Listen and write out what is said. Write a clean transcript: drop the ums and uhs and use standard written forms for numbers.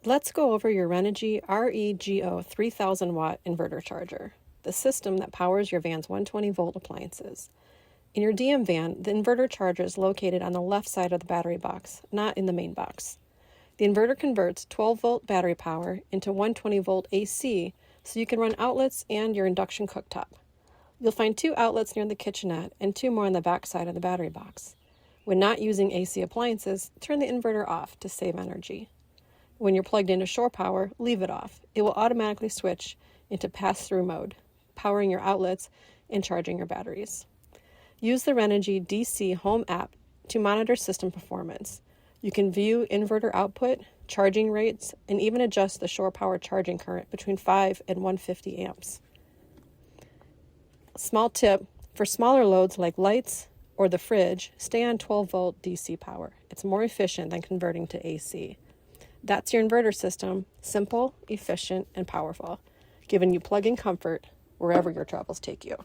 Let's go over your Renogy REGO 3000 watt inverter charger, the system that powers your van's 120 volt appliances. In your DM van, the inverter charger is located on the left side of the battery box, not in the main box. The inverter converts 12 volt battery power into 120 volt AC so you can run outlets and your induction cooktop. You'll find 2 outlets near the kitchenette and 2 more on the back side of the battery box. When not using AC appliances, turn the inverter off to save energy. When you're plugged into shore power, leave it off. It will automatically switch into pass-through mode, powering your outlets and charging your batteries. Use the Renogy DC Home app to monitor system performance. You can view inverter output, charging rates, and even adjust the shore power charging current between 5 and 150 amps. Small tip, for smaller loads like lights or the fridge, stay on 12 volt DC power. It's more efficient than converting to AC. That's your inverter system, simple, efficient, and powerful, giving you plug-in comfort wherever your travels take you.